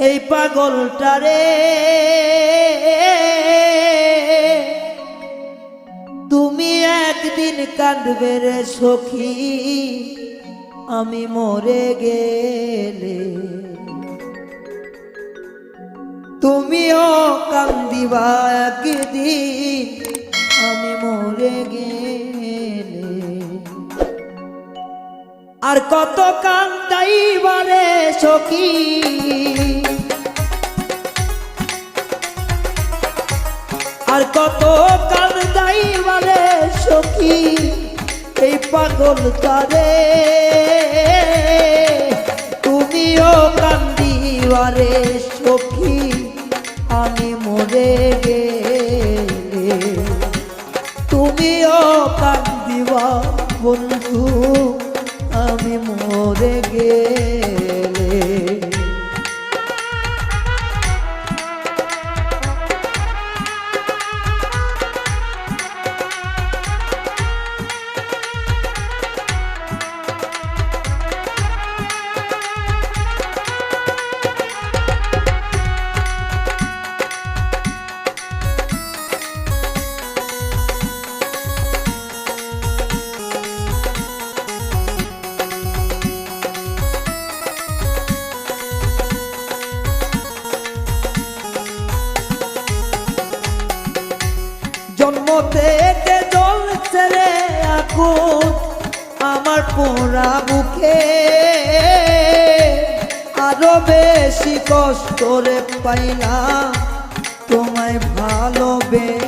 এই পাগলটারে তুমি একদিন কাঁদবে রে সখী আমি মরে গেলে তুমিও কান্দিবা একদিন আমি মরে গেলে আর কত কান্দাইবা রে সখী আর কত কান্দাইবা রে সখী এই পাগলটারে তুমিও কান্দিবা রে সখী আমি মরে গেলে তুমিও কান্দিবা বন্ধু আমি মরে গেলে জন্ম থেকে জ্বলছে রে আগুন আমার পোড়া বুকে আরো বেশি কষ্ট রে পাইলাম তোমায় ভালোবেসে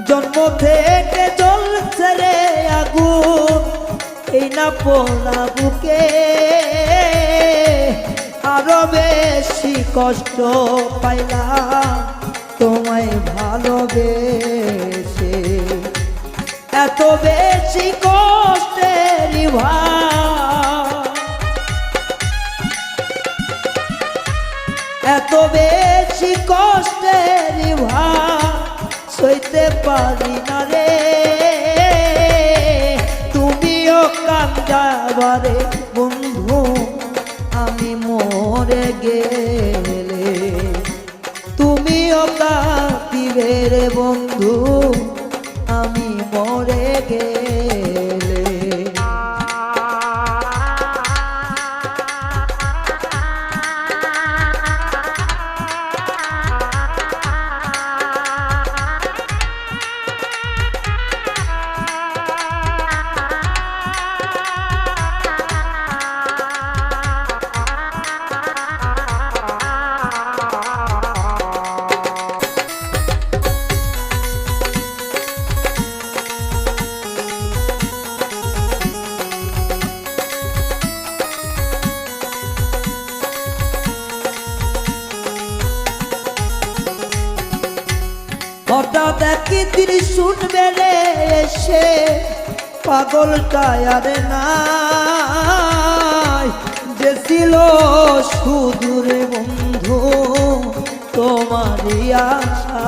জন্ম থেকে জ্বলছে রে আগুন এই না পোড়া বুকে আরো বেশি কষ্ট পাইলাম তোমায় ভালোবেসে এত বেশি কষ্টের এত বেশি কষ্টের সইতে পারি না রে কান্দাবারে বন্ধু আমি মরে গেলে তুমিও কাঁদিবে রে বন্ধু আমি মরে গেলে হঠাৎ একদিন শুনবে রে এসে পাগলটা আর নাই যে ছিল সুদূরে বন্ধু তোমারই আশা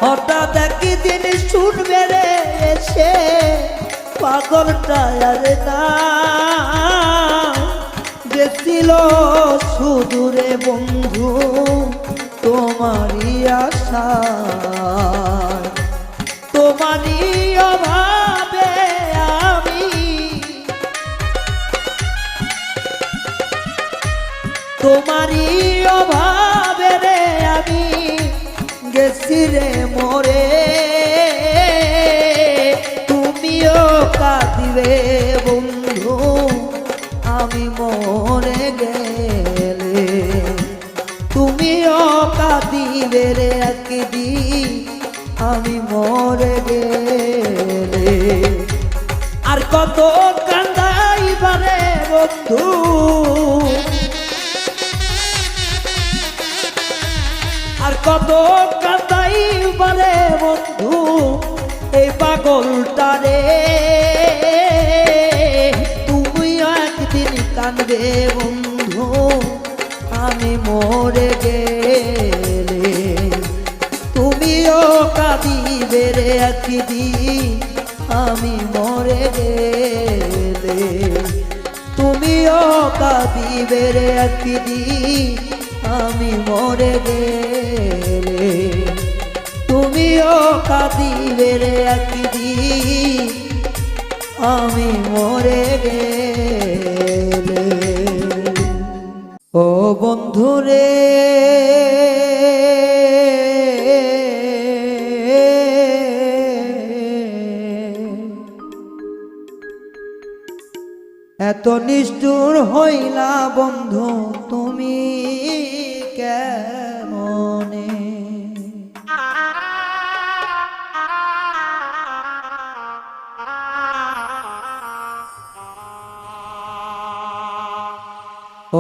হঠাৎ একদিন শুনবে রে এসে পাগলটা আর না যে ছিল সুদূরে বন্ধু তোমারই আশা তোমারই অভাবে আমি তোমারই অভাবে রে আমি গেছি রে মরে কাঁদিবে বন্ধু আমি মরে গেলে তুমিও কাঁদিবে রে একদিন আমি মরে গেলে আর কত কান্দাইবা রে বন্ধু আর কত কাঁদাইবা রে বন্ধু এই পাগলটারে তুমি কাঁদবে বন্ধু আমি মরে গেলে, তুমিও কাঁদিবে রে একদিন আমি মরে গেলে, তুমিও কাঁদিবে রে একদিন আমি মরে গেলে, তুমিও কাঁদিবে রে একদিন আমি মরে গেলে। ও বন্ধুরে এত নিষ্ঠুর হইলা বন্ধু তুমি কেমনে,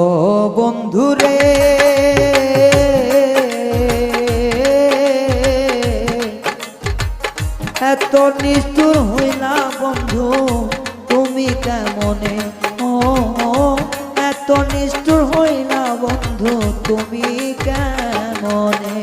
ও বন্ধুরে এত নিষ্ঠুর হইলা বন্ধু তুমি কেমনে, ও এত নিষ্ঠুর হইলা বন্ধু তুমি কেমনে,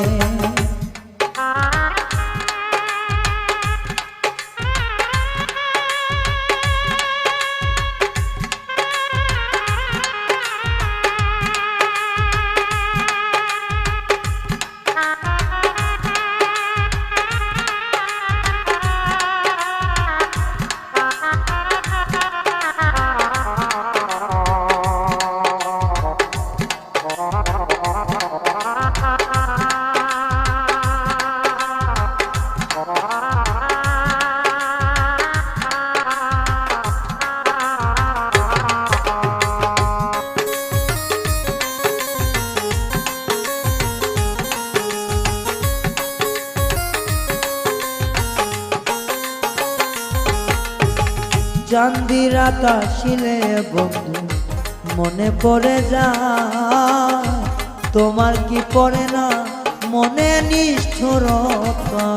চাঁদি রাত আসিলে বন্ধু মনে পড়ে যায়, তোমার কি পড়ে না মনে নিষ্ঠুরতা,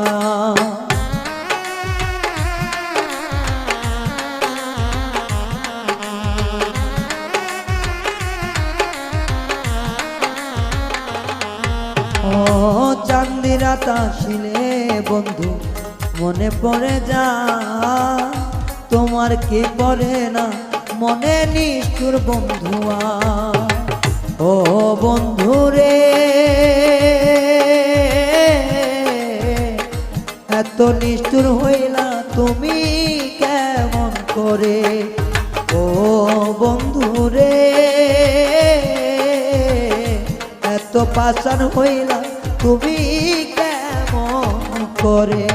ও চাঁদি রাত আসিলে বন্ধু মনে পড়ে যায়, তোমার কি পড়ে না মনে নিষ্ঠুর বন্ধুয়া, ও বন্ধুরে এত নিষ্ঠুর হইলা তুমি কেমন করে, ও বন্ধুরে এত পাষাণ হইলা তুমি কেমন করে,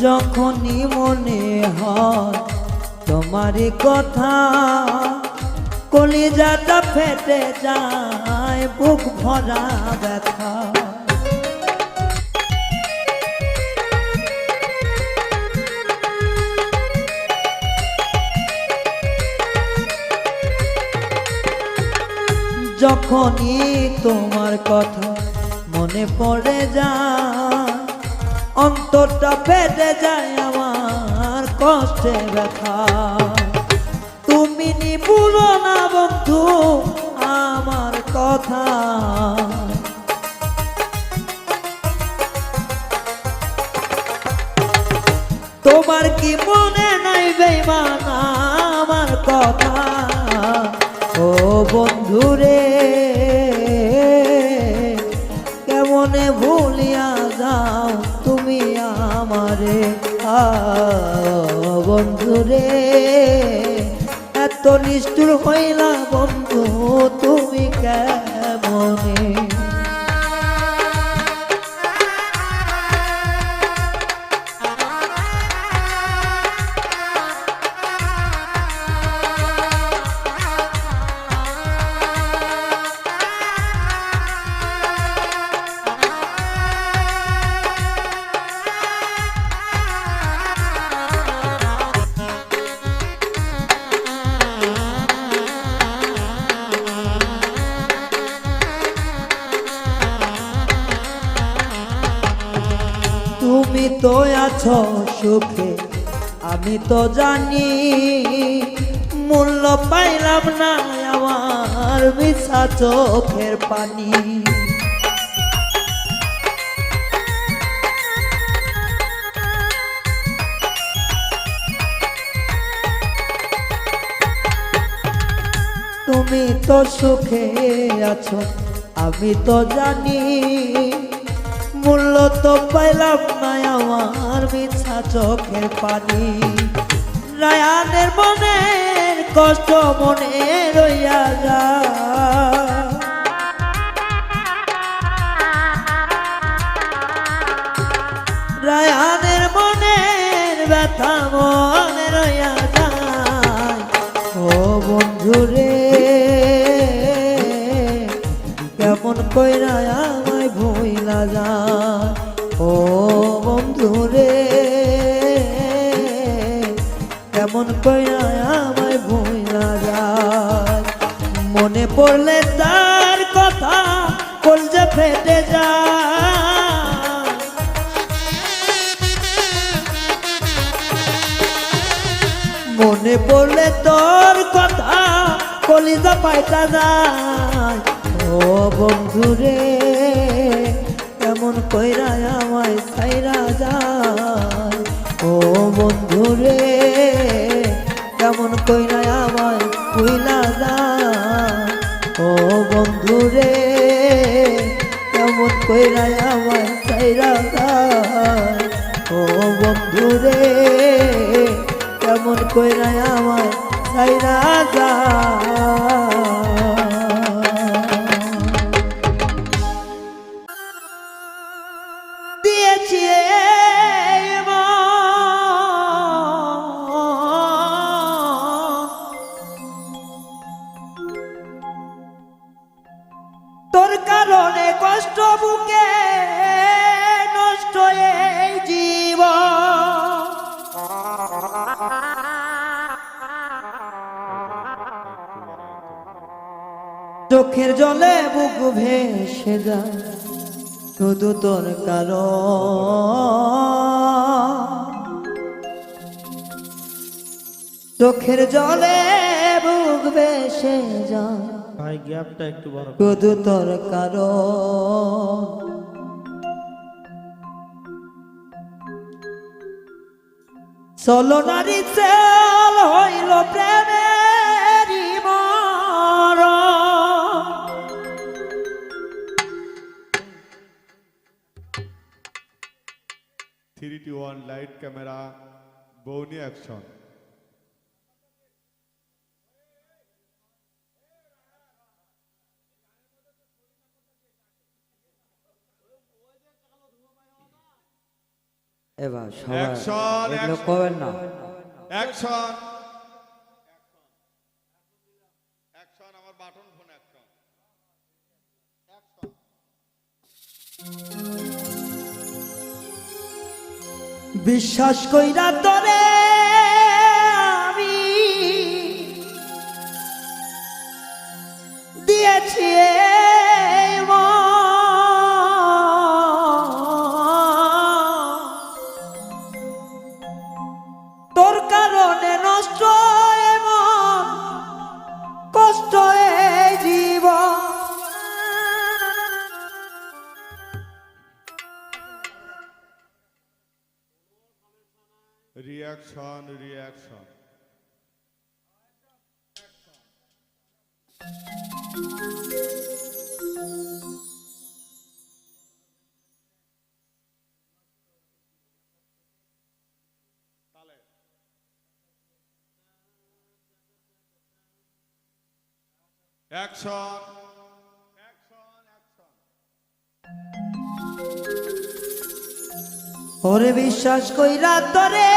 যখনই মনে হয় তোমার কথা কলিজাটা ফেটে যায় বুক ভরা ব্যথা, যখনই তোমার কথা মনে পড়ে যায় অন্তরটা ফেটে যায় আমার কষ্টে ব্যথা, তুমি নিবুলো না বন্ধু আমার কথা, তোমার কি মনে নাই বেঈমান আমার কথা, ও বন্ধুরে কেমন মনে ভুলিয়া যাও তুমি আমারে বন্ধুরে এত নিষ্ঠুর হইলা বন্ধু তুমি কেমনে তুমি তো আছো সুখে আমি তো জানি মূল্য পাইলাম না আমার মিছা চোখের পানি তুমি তো সুখে আছো আমি তো জানি মূল্য তো পাইলাম না আমার মিছা চোখের পানি রায়ানের মনের কষ্ট মনে রইয়া যায় রায়ানের মনের ব্যথা মনে রইয়া যায় ও বন্ধুরে কেমন কইরা আমায় ভুইলা যায় ও বন্ধুরে কেমন কইরা আমায় ভুইলা যায় মনে পড়লে তার কথা কলজে ফেটে যায় মনে পড়লে তোর কথা কলিজা পাইতা যায় ও বন্ধুরে কেমন কইরা আমায় ছাইরা যায় ও বন্ধুরে কেমন কইরা আমায় কইলা যায় ও বন্ধুরে কেমন কইরা আমায় ছাইরা যায় ও বন্ধুরে কেমন কইরা আমায় ছাইরা যায় তোর কারণে কষ্ট বুকে নষ্ট এই জীবন চোখের জলে বুক ভেসে যায় শুধু তোর কারণ চোখের জলে বুক ভেসে যায় ভাই গ্যাপটা একটু বড় শুধু তোর কারণ চলো নারী চেল হইল প্রেমেরই মরণ 3-2-1 লাইট ক্যামেরা বৌনি অ্যাকশন এবার সবাই অ্যাকশন এগুলো করবেন না অ্যাকশন অ্যাকশন আমার বাটন ফোন অ্যাকশন বিশ্বাস কইরা তোরে আমি দিয়েছি তোর কারণে নষ্ট এমন কষ্ট এই জীবন রিঅ্যাকশন রিঅ্যাকশন অ্যাকশন ওরে বিশ্বাস কইরা তরে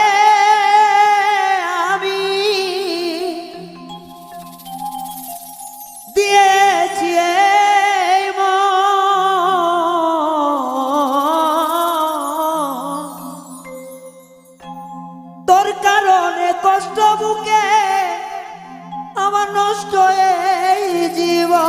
আমি দিয়েছি এই মন। তোর কারণে কষ্ট বুকে আমার নষ্ট এই জীবন।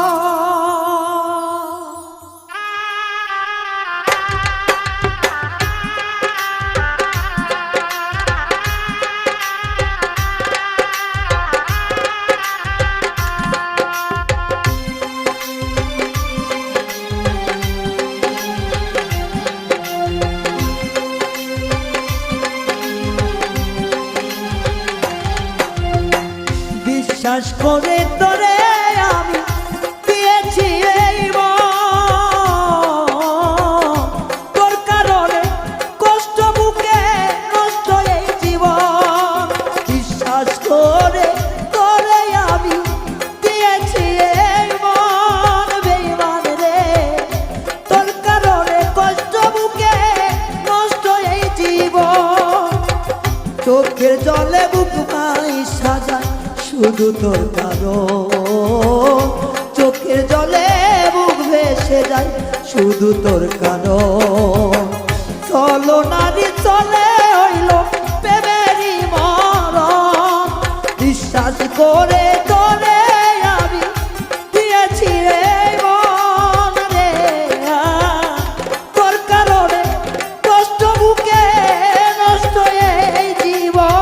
বিশ্বাস করে তোরে আমি দিয়েছি এই মন। তোর কারণে কষ্ট বুকে নষ্ট এই জীবন। বিশ্বাস করে তোরে আমি দিয়েছি এই মন। বেঈমান রে, তোর কারণে কষ্ট বুকে নষ্ট এই জীবন। চোখের জলে বুক ভাই সাজায় শুধু তোর কারণ। চোখের জলে বুক ভেসে যায় শুধু তোর কারণ। চলো নারী চলে হইল প্রেমেরই মরণ। বিশ্বাস করে তোরে আমি দিয়েছি এই মন রে। তোর কারণে কষ্ট বুকে নষ্ট এই জীবন।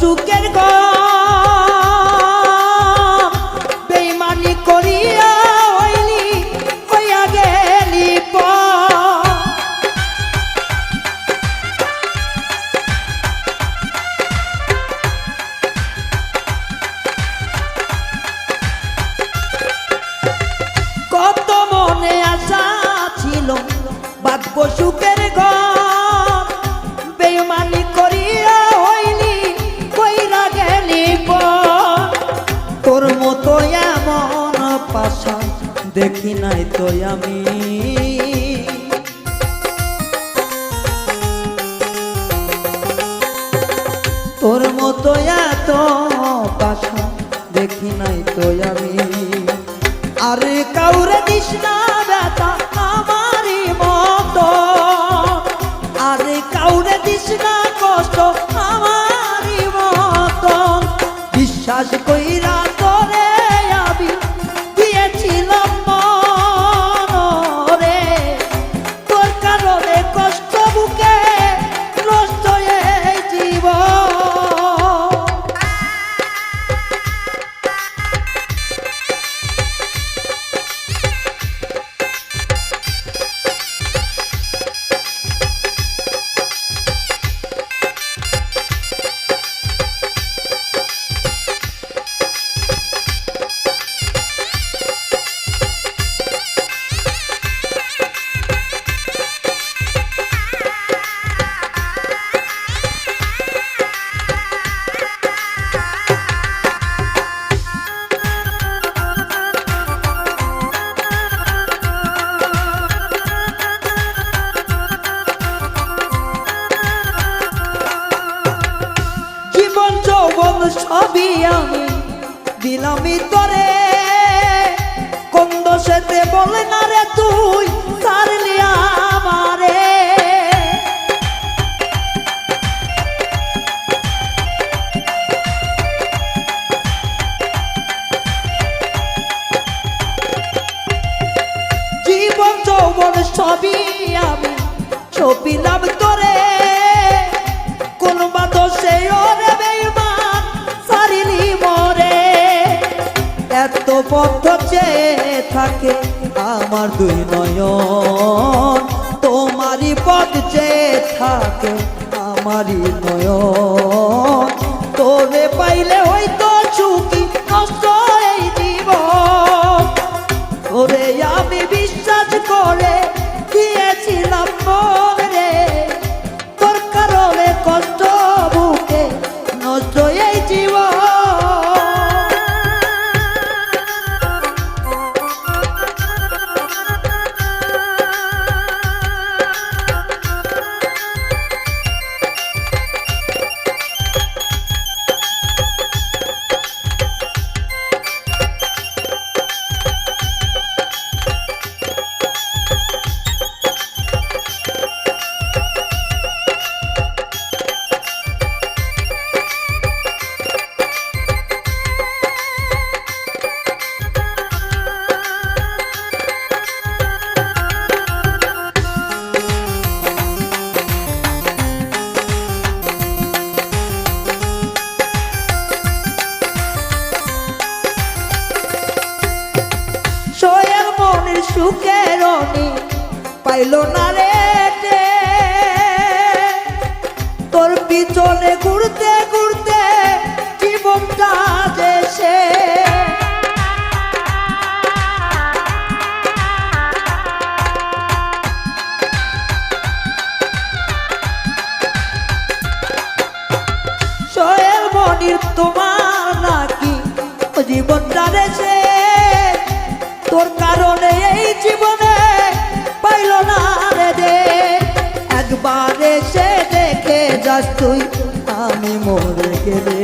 সুখের গম বেঈমানি করিয়া হইলি হইয়া গেলি পর। কত মনে আশা ছিল বাঁধবো সুখের গম বেঈমানি করিয়া হইলি কইরা গেলি পর। তোর মতো এমন পাশা দেখি নাই তো আমি। তোর মতো এত পাশা দেখি নাই তো আমি। আরে কাউরে দিস না ব্যথা আমারই মতো। আরে কাউরে দিস না কষ্ট আমারই মতো। বিশ্বাস কইরা তোরে আমি দিয়েছিলাম মন রে। তোর কারণে কষ্ট বুকে নষ্ট এই জীবন। সবই আমি দিলামই তোরে। কোন দোষেতে বলে না রে তুই ছাড়লি আমারে। যৌবন সবই আমি ছপিলাম তোরে, কোন বাদশে ওরে বেঈমান সারিলি মরে। এত পথ চেয়ে থাকে আমার দুই নয়ন, তোমারই পথ চেয়ে থাকে আমারই নয়ন। তোরে পাইলে হয়তো সুখী নষ্ট এই জীবন, তোরে আমি বিশ্বাস করে দিয়েছিলাম মন রে, তোর কারণে কষ্ট বুকে নষ্ট এই জীবন। সোহেল মনির সুখের অনি পাইল না রে, তোর পিছনে ঘুরতে ঘুরতে জীবনটা দেশে। সোহেল মনির তোমার নাকি জীবনটা দেশে, তোর কারণে এই জীবনে পাইল না রে। একবার এসে দেখে যাস তুই আমি মরে গেলে,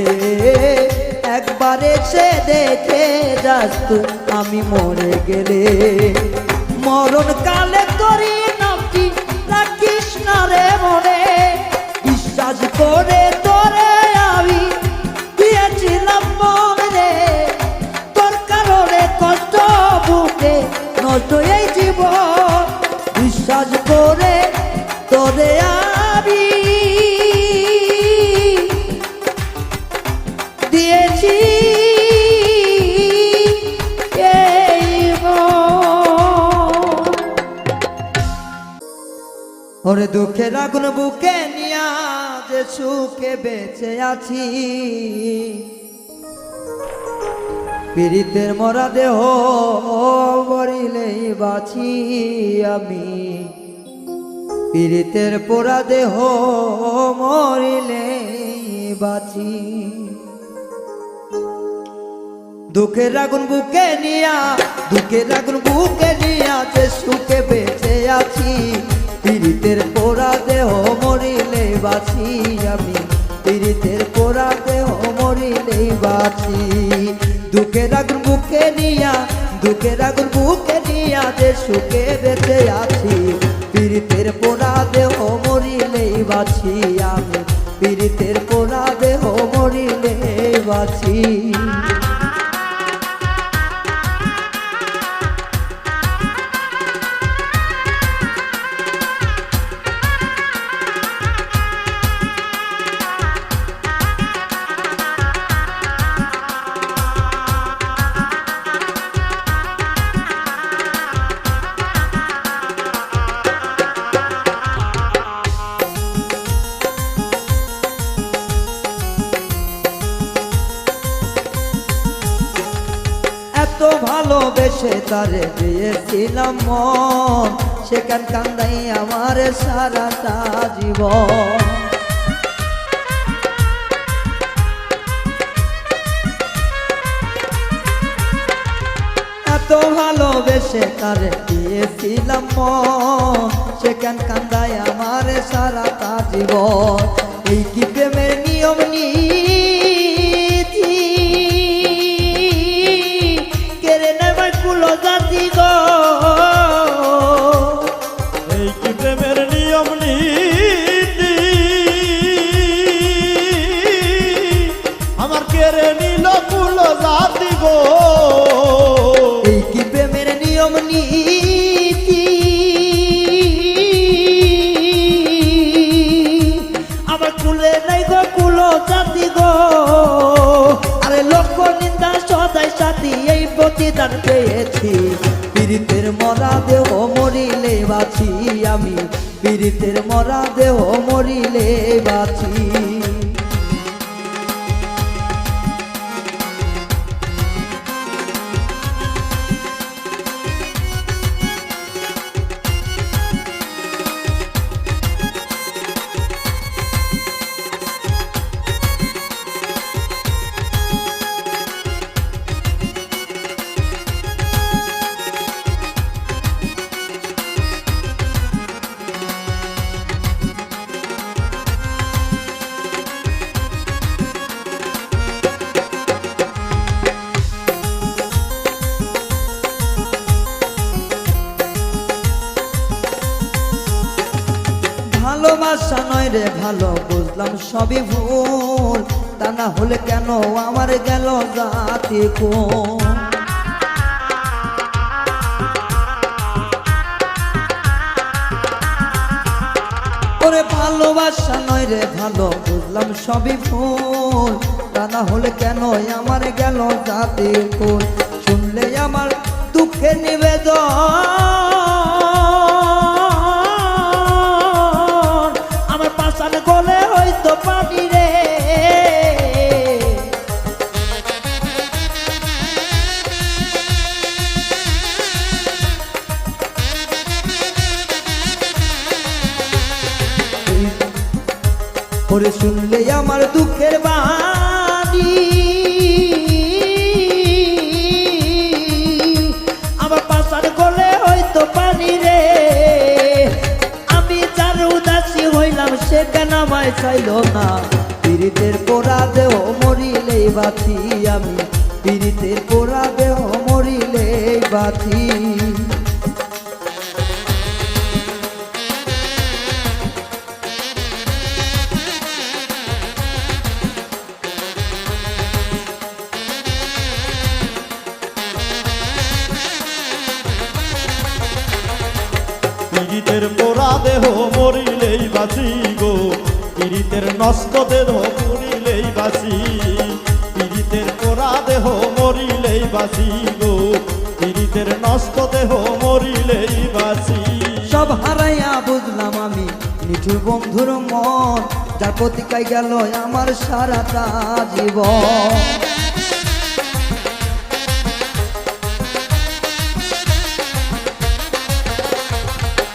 একবার এসে দেখে যাস তুই আমি মরে গেলে। মরণ কালে তোরই নামটি রাখিস না রে মনে, বিশ্বাস করে তোরে আমি দিয়েছিলাম মন রে, তোর কারণে কষ্ট বুকে নষ্ট এই জীবন। বিশ্বাস করে তোরে আমি দিয়েছি এই মন। ওরে দুঃখের আগুন বুকে নিয়া যে সুখে বেঁচে আছি, পীড়িতের মরা দেহ মরিলেই বাঁচি আমি, পীড়িতের পোড়া দেহ মরিলেই বাঁচি। দুঃখের আগুন বুকে নিয়া, দুঃখের আগুন বুকে নিয়া যে সুখে বেঁচে আছি, পীড়িতের পোড়া দেহ মরিলেই বাঁচি আমি, পীড়িতের পোড়া দেহ মরিলেই বাঁচি। দুঃখের আগুন বুকে নিয়া, দুঃখের আগুন বুকে নিয়া যে সুখে বেঁচে আছি, পীড়িতের পোড়া দেহ মরিলেই বাঁচি আমি, পীড়িতের পোড়া দেহ মরিলেই বাঁচি। ভালোবেসে তারে দিয়েছিলাম মন, সেখান কান্দাই আমার সারাটা জীবন। এত ভালোবেসে তারে দিয়েছিলাম মন, সেখান কান্দাই আমার সারাটা জীবন। এই কি প্রেমের নিয়ম নীতি, কেড়ে নেবার কুলো জাতি গো, এই কি প্রেমের নিয়ম নীতি, আমার কেড়ে নিল কুল জাতি গো। এই কি প্রেমের নিয়ম নীতি, গেছি, পীড়িতের মরা দেহ মরিলে বাঁচি আমি, পীড়িতের মরা দেহ মরিলে বাঁচি। ভালোবাসা নয় রে ভালো, বুঝলাম সবই ভুল, তা না হলে কেন আমার গেল জাতি কোন। ওরে ভালোবাসা নয় রে ভালো, বুঝলাম সবই ভুল, তা না হলে কেন আমার গেল জাতি কোন। শুনলে আমার দুঃখে নিবেদন, আমার পাশান গলে হয়তো পানি রে। ওরে শুনলে আমার দুঃখের বাণী, আমার পাশান গলে হয়তো পানি রে। আমি যার উদাসী হইলাম সে কেন আমায় চাইল না, পীড়িতের পোড়া দেহ মরিলেই বাঁচি আমি, পীড়িতের পোড়া দেহ মরিলেই বাঁচি। পীড়িতের পোড়া দেহ মরিলেই বাঁচি গো, পীড়িতের নষ্ট দেহ মরিলেই বাঁচি, পীড়িতের পোড়া দেহ মরিলেই বাঁচি গো, পীড়িতের নষ্ট দেহ মরিলেই বাঁচি। সব হারাইয়া বুঝলাম আমি নিঠুর বন্ধুর মন, যার প্রতিকায় গেল আমার সারাটা জীবন।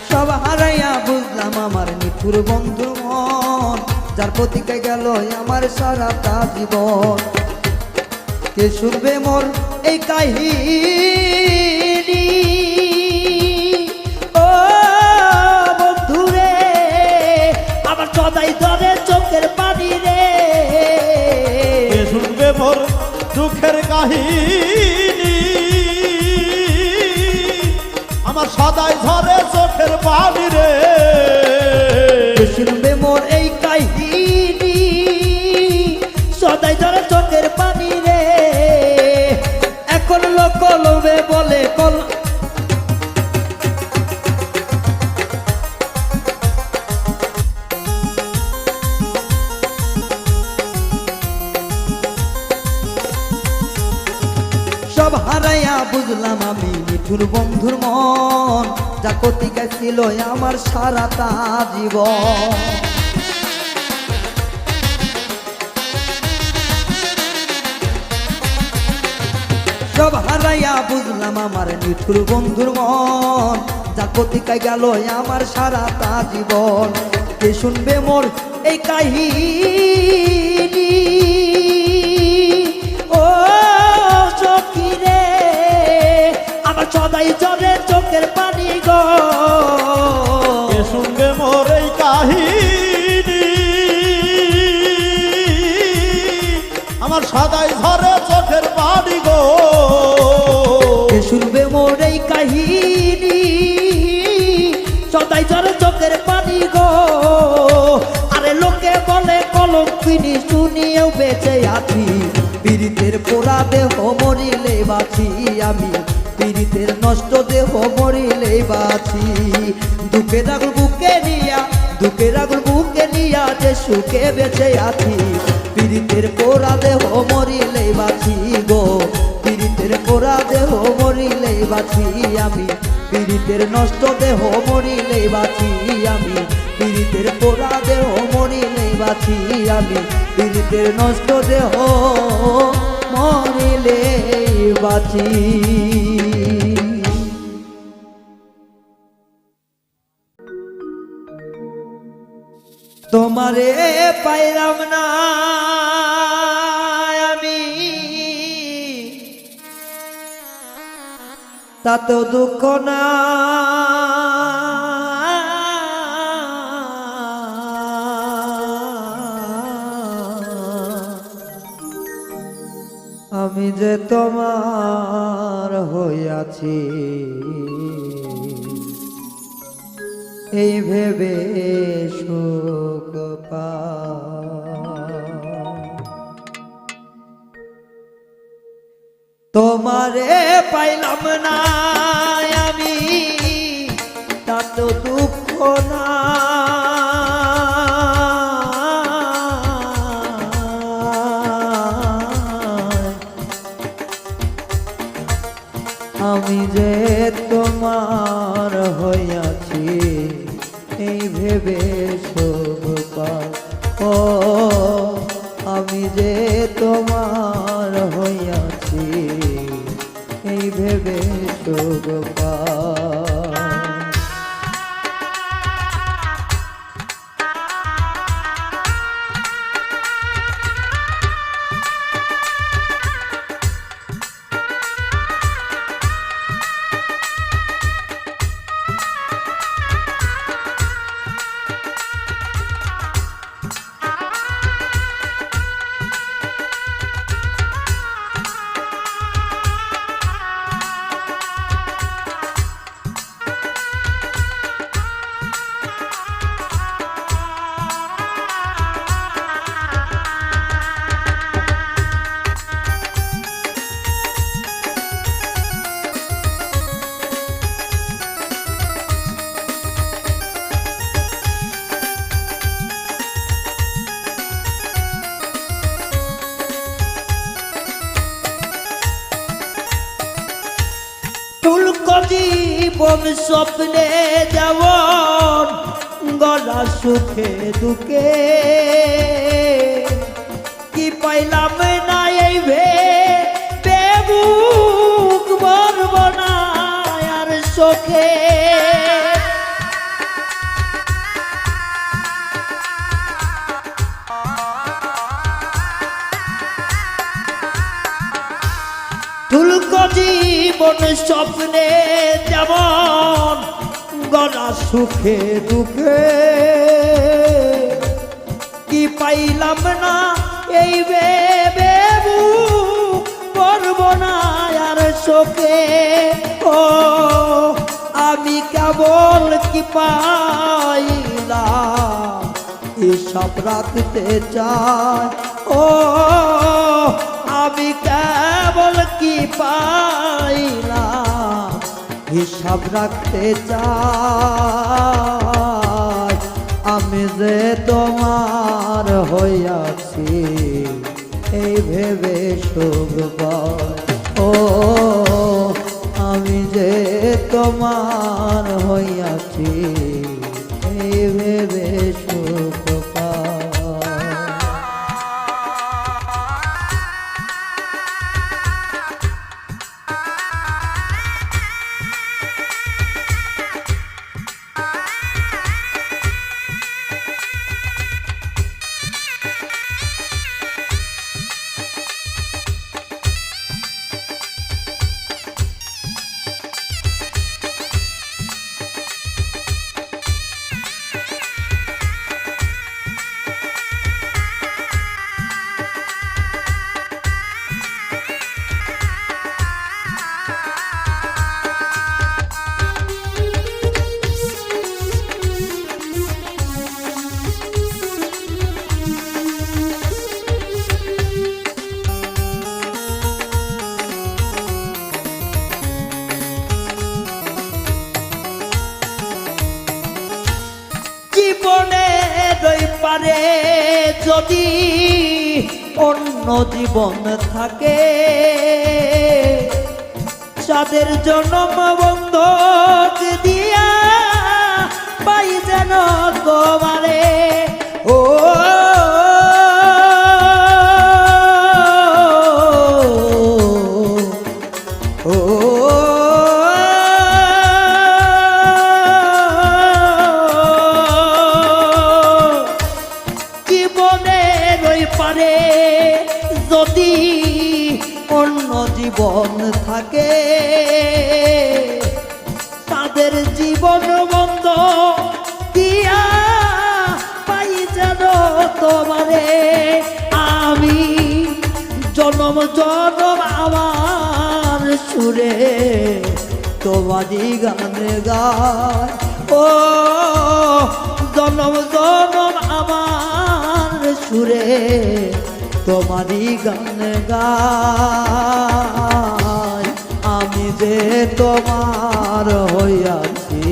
সব হারাইয়া বুঝলাম আমার নিঠুর বন্ধুর মন, যার প্রতিকায় গেল আমার সারাটা জীবন। কে শুনবে মোর এই কাহিনী, ও বন্ধুরে আমার সদাই ধরে চোখের পানি রে। কে শুনবে মোর দুঃখের কাহিনী, আমার সদাই ধরে চোখের পানি রে। কে শুনবে মোর এই কাহিনী, সদাই ধরে চোখের পানি রে। এখন লোক লোভে বলে কল, সব হারাইয়া বুঝলাম আমি নিঠুর বন্ধুর মন, যা প্রতিকায় ছিল আমার সারাটা জীবন। সব হারাইয়া বুঝলাম আমার নিঠুর বন্ধুর মন, যা প্রতিকায় গেল আমার সারাটা জীবন। কে শুনবে মোর এই কাহিনী, ও সখী রে আমার সদাই জলে চোখের পানি গো। কে শুনবে মোর এই কাহিনী, আমার সদাই ধরে চোখের পানি গো। কে শুনবে মোর এই কাহিনী, সদাই ঝরে চোখের পানি গো। আরে লোকে বলে কলঙ্কিনী, শুনিয়েও বেঁচে আছি, পীড়িতের পোড়া দেহ মরিলে বাঁচি আমি, পীড়িতের নষ্ট দেহ মরিলে বাঁচি। দুঃখের আগুন বুকে নিয়া, দুঃখের আগুন বুকে নিয়া যে সুখে বেঁচে আছি, পীড়িতের পোড়া দেহ মরিলে বাঁচি গো, পীড়িতের পোড়া দেহ মরিলেই বাঁচি আমি, পীড়িতের নষ্ট দেহ মরিলেই বাঁচি আমি, পীড়িতের পোড়া দেহ মরিলেই বাঁচি আমি, পীড়িতের নষ্ট দেহ মরিলেই বাঁচি। তোমারে পাইলাম না আমি, তাতেও দুঃখ না, আমি যে তোমার হইয়াছি এই ভেবে সুখ তোমারে পাইলাম না আমি, তাতেও দুঃখ না, আমি যে তোমার হইয়াছি এই ভেবে শোক পাই। ও আমি যে তোমার হইয়াছি এই ভেবে শোক পাই। জীবন স্বপ্নে যেমন গলা সুখে দুঃখে কি পাইলাম না এই বেবুক বলব না আর চোখে। জীবন স্বপ্নে যেমন গলা সুখে দুঃখে কি পাইলাম না এই বেবু করব না আর চোখে। ও আমি কেবল কি পাইলাম হিসাব রাখতে চাই। ও আমি কেবল কি পাইলাম হিসাব রাখতে চাই। আমি যে তোমার হইয়াছি এই ভেবে সুখ পাই। ও আমি যে তোমার হইয়াছি এই ভেবে সুখ পাই। পারে যদি অন্য জীবন থাকে যাদের জন্ম বন্ধক দিয়া পাই যেন তোমারে ও ও জীবনের ওই পারে যদি অন্য জীবন থাকে তাদের জীবন বন্ধ দিয়া পাই যেন তোমারে আমি জনম জনম আমার সুরে তোমারই গান গায় ও জনম জনম আমার সুরে তোমারই গান গায় আমি যে তোমার হইয়াছি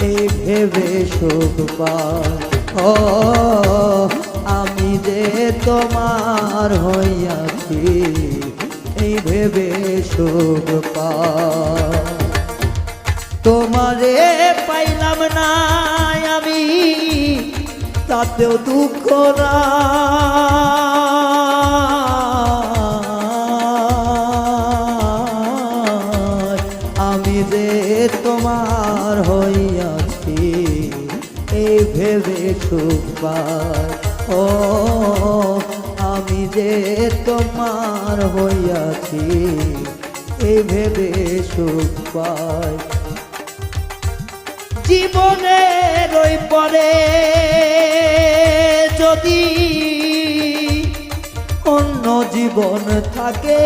এই ভেবে সুখ পাই ও আমি যে তোমার হইয়াছি এই ভেবে সুখ পাই তোমারে পাইলাম না আমি তাতেও দুঃখ নাই আমি যে তোমার হইয়াছি এই ভেবে সুখ পাই ও আমি যে তোমার হইয়াছি এই ভেবে সুখ পাই জীবনের ওই পরে যদি অন্য জীবন থাকে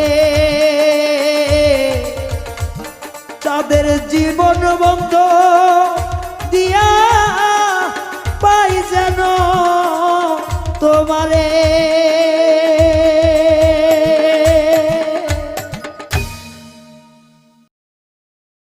তাদের জীবন বন্ধ দিয়া